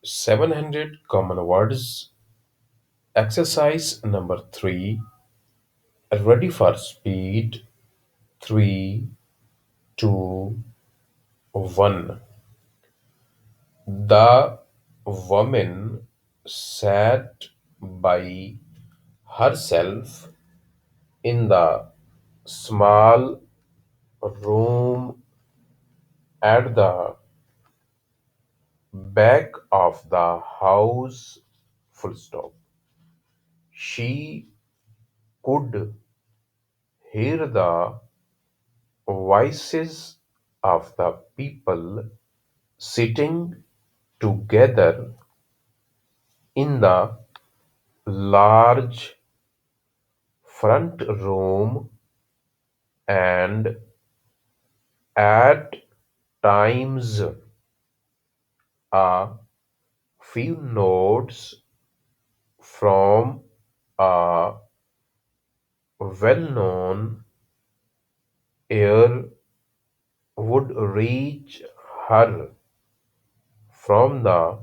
700 common words. Exercise number 3. Ready for speed. 3, 2, 1. The woman sat by herself in the small room at the back of the house. Full stop. She could hear the voices of the people sitting together in the large front room, and at times a few notes from a well-known air would reach her from the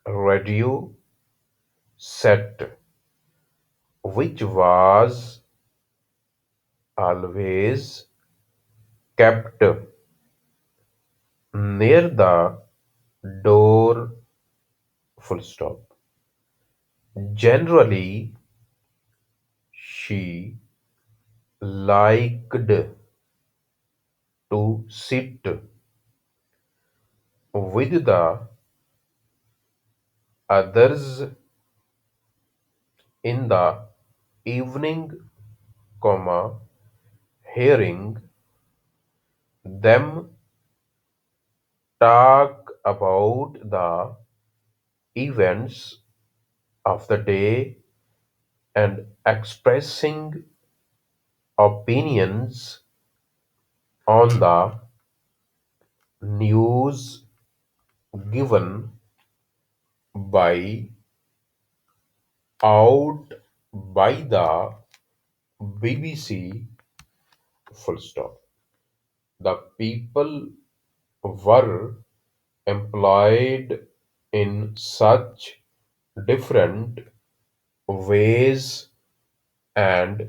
radio set, which was always kept near the door. Full stop. Generally, she liked to sit with the others in the evening, hearing them talk about the events of the day and expressing opinions on the news given by out by the BBC. Full stop. The people were employed in such different ways, and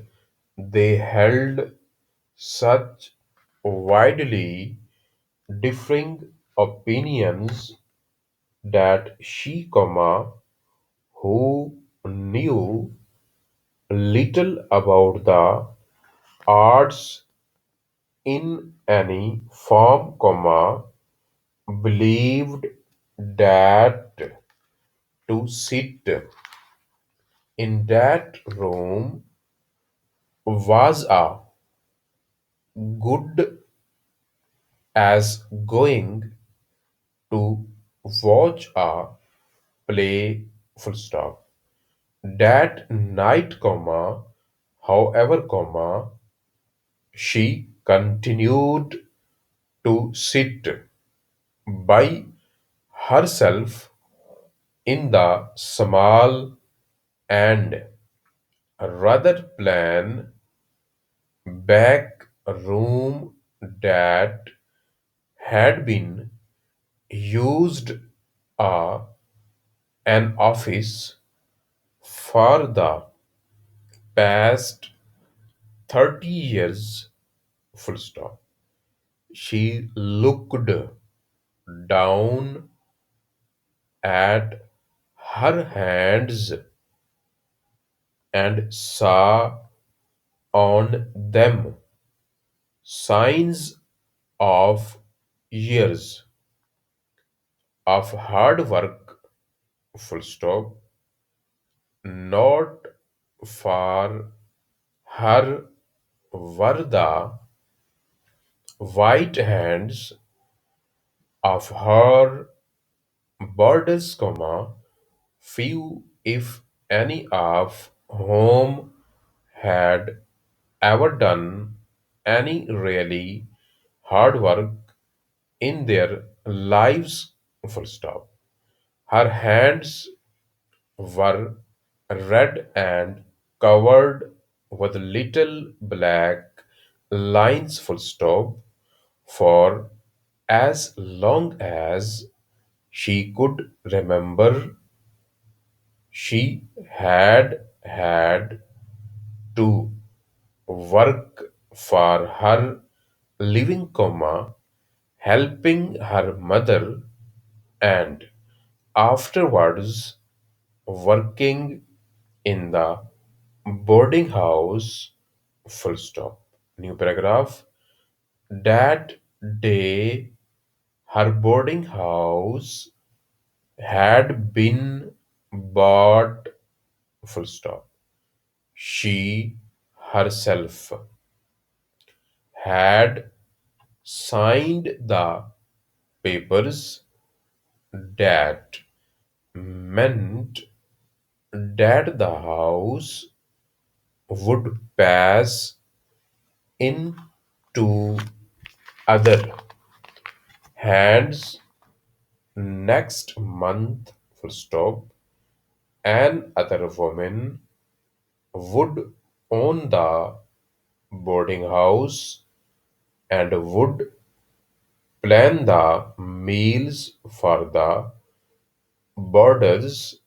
they held such widely differing opinions that she, who knew little about the arts in any form, believed that to sit in that room was a good as going to watch a play. Full stop. That night, however, she continued to sit by herself in the small and rather plain back room that had been used as an office for the past 30 years. Full stop. She looked down at her hands and saw on them signs of years of hard work. Full stop. Not for her were the white hands of her borders, few if any of whom had ever done any really hard work in their lives. Full stop. Her hands were red and covered with little black lines. Full stop. For as long as She could remember she had to work for her living, helping her mother, and afterwards working in the boarding house. Full stop. New paragraph. That day, her boarding house had been bought. Full stop. She herself had signed the papers that meant that the house would pass into other hands next month. Full stop. An other woman would own the boarding house and would plan the meals for the boarders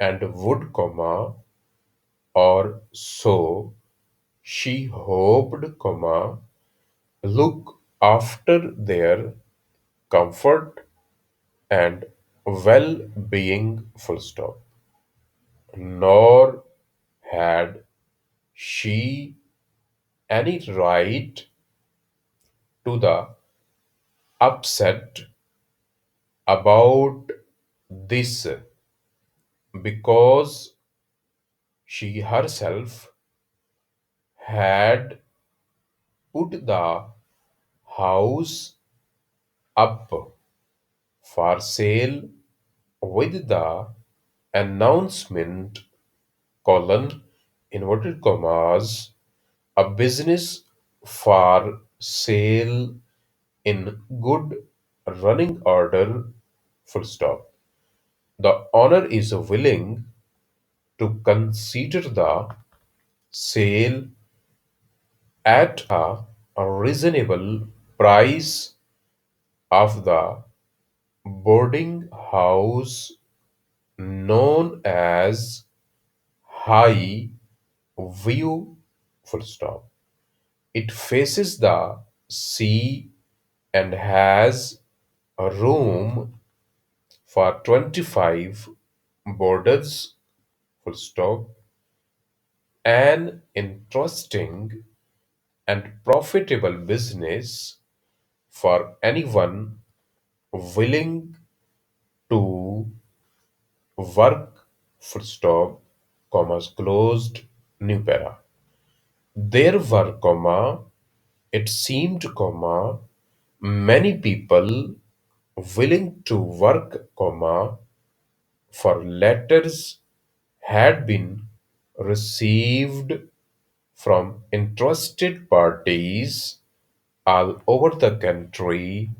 and would, or so she hoped, look after their comfort and well-being. Full stop. Nor had she any right to the upset about this because she herself had put the house up for sale with the announcement, colon, inverted commas, a business for sale in good running order. Full stop. The owner is willing to consider the sale at a reasonable price of the boarding house known as High View. Full stop. It faces the sea and has a room for 25 boarders. Full stop. An interesting and profitable business for anyone willing to work. Full stop. Commas closed. New para. There were, it seemed, many people willing to work, for letters had been received from interested parties all over the country,